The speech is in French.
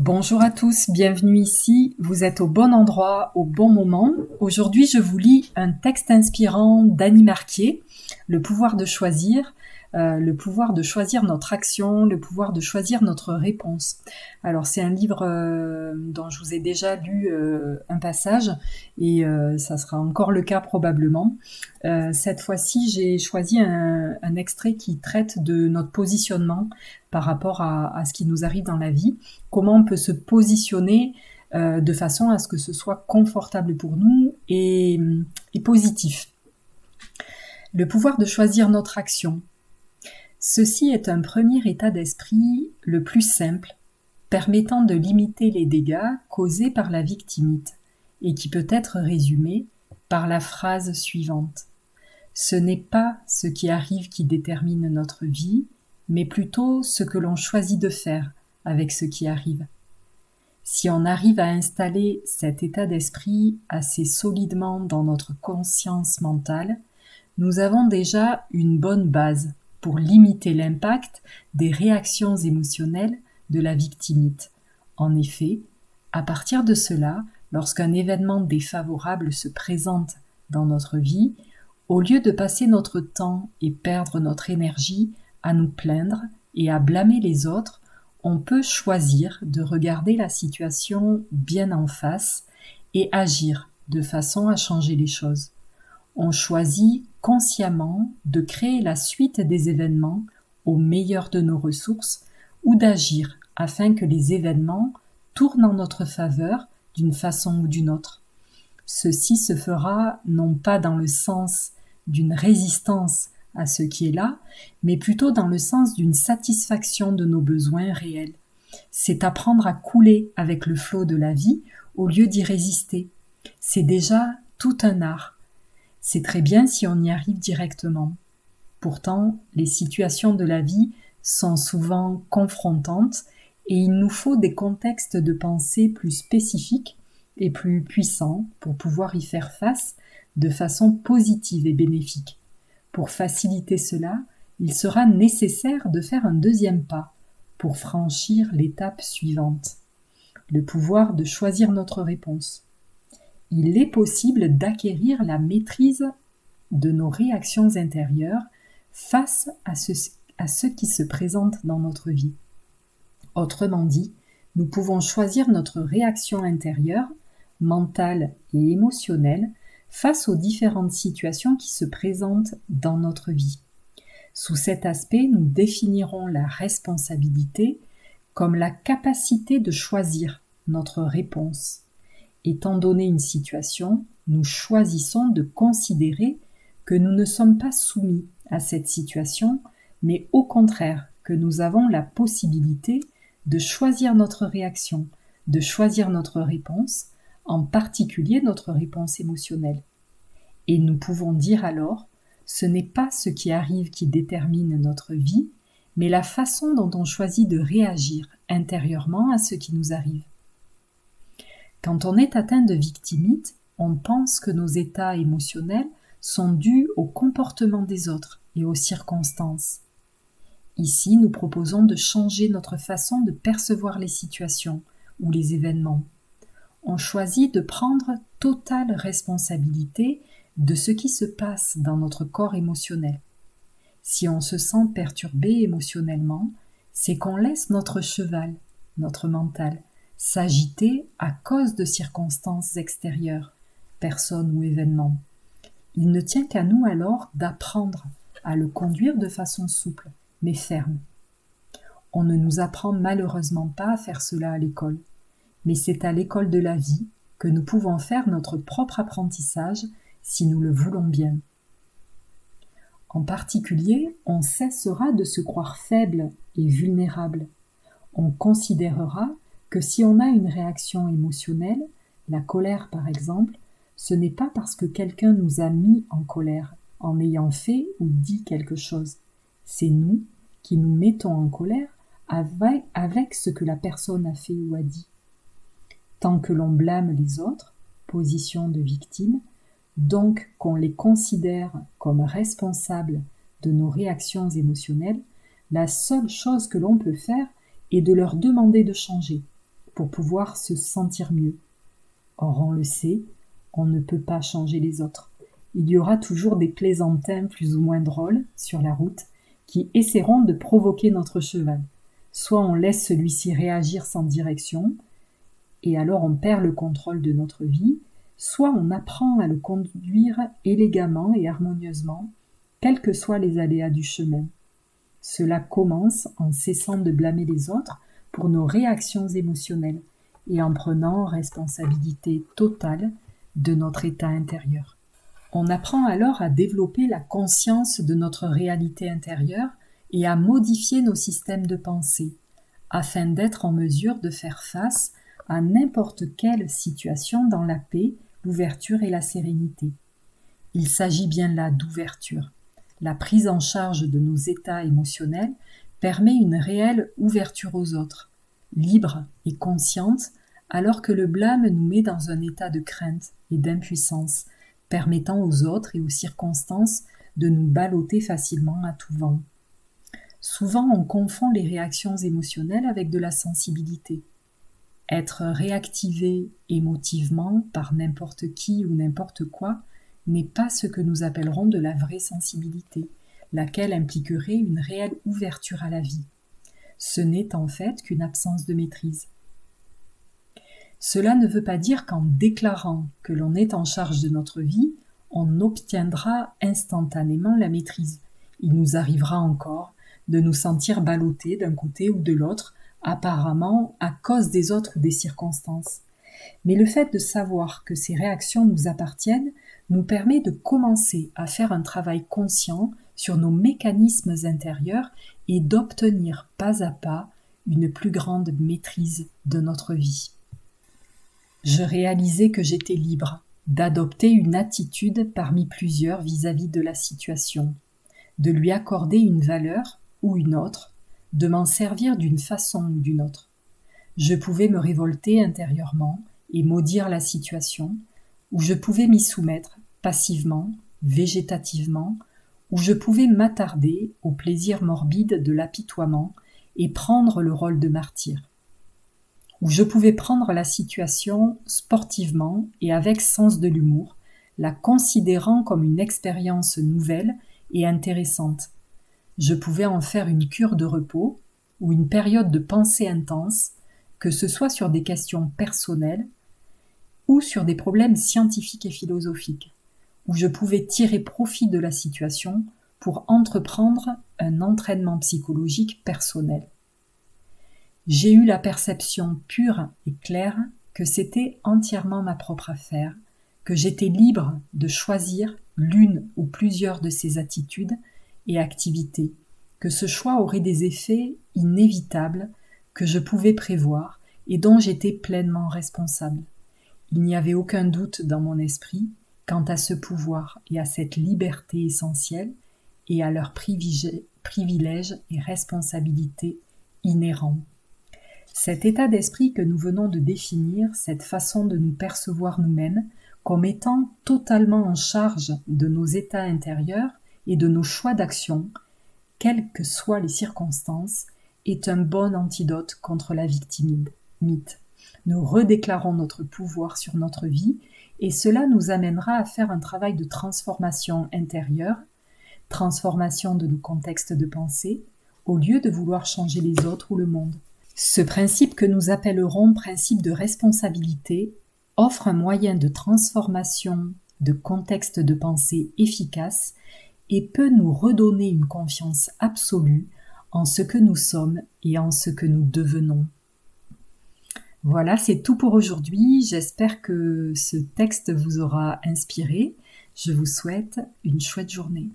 Bonjour à tous, bienvenue ici, vous êtes au bon endroit, au bon moment. Aujourd'hui, je vous lis un texte inspirant d'Annie Marquier, Le pouvoir de choisir, le pouvoir de choisir notre action, le pouvoir de choisir notre réponse. Alors c'est un livre dont je vous ai déjà lu un passage et ça sera encore le cas probablement. Cette fois-ci, j'ai choisi un extrait qui traite de notre positionnement par rapport à ce qui nous arrive dans la vie. Comment on peut se positionner de façon à ce que ce soit confortable pour nous et positif. Le pouvoir de choisir notre action. Ceci est un premier état d'esprit le plus simple, permettant de limiter les dégâts causés par la victimite et qui peut être résumé par la phrase suivante. Ce n'est pas ce qui arrive qui détermine notre vie, mais plutôt ce que l'on choisit de faire avec ce qui arrive. Si on arrive à installer cet état d'esprit assez solidement dans notre conscience mentale, nous avons déjà une bonne base pour limiter l'impact des réactions émotionnelles de la victimite. En effet, à partir de cela, lorsqu'un événement défavorable se présente dans notre vie, au lieu de passer notre temps et perdre notre énergie à nous plaindre et à blâmer les autres, on peut choisir de regarder la situation bien en face et agir de façon à changer les choses. On choisit consciemment de créer la suite des événements au meilleur de nos ressources ou d'agir afin que les événements tournent en notre faveur d'une façon ou d'une autre. Ceci se fera non pas dans le sens d'une résistance à ce qui est là, mais plutôt dans le sens d'une satisfaction de nos besoins réels. C'est apprendre à couler avec le flot de la vie au lieu d'y résister. C'est déjà tout un art. C'est très bien si on y arrive directement. Pourtant, les situations de la vie sont souvent confrontantes et il nous faut des contextes de pensée plus spécifiques et plus puissants pour pouvoir y faire face de façon positive et bénéfique. Pour faciliter cela, il sera nécessaire de faire un deuxième pas pour franchir l'étape suivante, le pouvoir de choisir notre réponse. Il est possible d'acquérir la maîtrise de nos réactions intérieures face à ce qui se présente dans notre vie. Autrement dit, nous pouvons choisir notre réaction intérieure, mentale et émotionnelle, face aux différentes situations qui se présentent dans notre vie. Sous cet aspect, nous définirons la responsabilité comme la capacité de choisir notre réponse. Étant donné une situation, nous choisissons de considérer que nous ne sommes pas soumis à cette situation, mais au contraire que nous avons la possibilité de choisir notre réaction, de choisir notre réponse, en particulier notre réponse émotionnelle. Et nous pouvons dire alors, ce n'est pas ce qui arrive qui détermine notre vie, mais la façon dont on choisit de réagir intérieurement à ce qui nous arrive. Quand on est atteint de victimite, on pense que nos états émotionnels sont dus au comportement des autres et aux circonstances. Ici, nous proposons de changer notre façon de percevoir les situations ou les événements. On choisit de prendre totale responsabilité de ce qui se passe dans notre corps émotionnel. Si on se sent perturbé émotionnellement, c'est qu'on laisse notre cheval, notre mental, s'agiter à cause de circonstances extérieures, personnes ou événements. Il ne tient qu'à nous alors d'apprendre à le conduire de façon souple, mais ferme. On ne nous apprend malheureusement pas à faire cela à l'école, mais c'est à l'école de la vie que nous pouvons faire notre propre apprentissage si nous le voulons bien. En particulier, on cessera de se croire faible et vulnérable. On considérera que si on a une réaction émotionnelle, la colère par exemple, ce n'est pas parce que quelqu'un nous a mis en colère en ayant fait ou dit quelque chose. C'est nous qui nous mettons en colère avec ce que la personne a fait ou a dit. Tant que l'on blâme les autres, position de victime, donc qu'on les considère comme responsables de nos réactions émotionnelles, la seule chose que l'on peut faire est de leur demander de changer, pour pouvoir se sentir mieux. Or, on le sait, on ne peut pas changer les autres. Il y aura toujours des plaisantins plus ou moins drôles sur la route qui essaieront de provoquer notre cheval. Soit on laisse celui-ci réagir sans direction, et alors on perd le contrôle de notre vie, soit on apprend à le conduire élégamment et harmonieusement, quels que soient les aléas du chemin. Cela commence en cessant de blâmer les autres pour nos réactions émotionnelles et en prenant responsabilité totale de notre état intérieur. On apprend alors à développer la conscience de notre réalité intérieure et à modifier nos systèmes de pensée, afin d'être en mesure de faire face à n'importe quelle situation dans la paix, l'ouverture et la sérénité. Il s'agit bien là d'ouverture. La prise en charge de nos états émotionnels permet une réelle ouverture aux autres, libre et consciente, alors que le blâme nous met dans un état de crainte et d'impuissance, permettant aux autres et aux circonstances de nous balloter facilement à tout vent. Souvent, on confond les réactions émotionnelles avec de la sensibilité. Être réactivé émotivement par n'importe qui ou n'importe quoi n'est pas ce que nous appellerons de la vraie sensibilité, laquelle impliquerait une réelle ouverture à la vie. Ce n'est en fait qu'une absence de maîtrise. Cela ne veut pas dire qu'en déclarant que l'on est en charge de notre vie, on obtiendra instantanément la maîtrise. Il nous arrivera encore de nous sentir ballottés d'un côté ou de l'autre, apparemment à cause des autres ou des circonstances. Mais le fait de savoir que ces réactions nous appartiennent nous permet de commencer à faire un travail conscient sur nos mécanismes intérieurs et d'obtenir pas à pas une plus grande maîtrise de notre vie. Je réalisais que j'étais libre d'adopter une attitude parmi plusieurs vis-à-vis de la situation, de lui accorder une valeur ou une autre, de m'en servir d'une façon ou d'une autre. Je pouvais me révolter intérieurement et maudire la situation, ou je pouvais m'y soumettre passivement, végétativement, ou je pouvais m'attarder au plaisir morbide de l'apitoiement et prendre le rôle de martyr. Ou je pouvais prendre la situation sportivement et avec sens de l'humour, la considérant comme une expérience nouvelle et intéressante. Je pouvais en faire une cure de repos ou une période de pensée intense, que ce soit sur des questions personnelles ou sur des problèmes scientifiques et philosophiques, où je pouvais tirer profit de la situation pour entreprendre un entraînement psychologique personnel. J'ai eu la perception pure et claire que c'était entièrement ma propre affaire, que j'étais libre de choisir l'une ou plusieurs de ces attitudes et activités, que ce choix aurait des effets inévitables que je pouvais prévoir et dont j'étais pleinement responsable. Il n'y avait aucun doute dans mon esprit quant à ce pouvoir et à cette liberté essentielle et à leurs privilèges et responsabilités inhérents. Cet état d'esprit que nous venons de définir, cette façon de nous percevoir nous-mêmes comme étant totalement en charge de nos états intérieurs et de nos choix d'action, quelles que soient les circonstances, est un bon antidote contre la victimite. Nous redéclarons notre pouvoir sur notre vie et cela nous amènera à faire un travail de transformation intérieure, transformation de nos contextes de pensée, au lieu de vouloir changer les autres ou le monde. Ce principe que nous appellerons principe de responsabilité offre un moyen de transformation de contexte de pensée efficace et peut nous redonner une confiance absolue en ce que nous sommes et en ce que nous devenons. Voilà, c'est tout pour aujourd'hui. J'espère que ce texte vous aura inspiré. Je vous souhaite une chouette journée.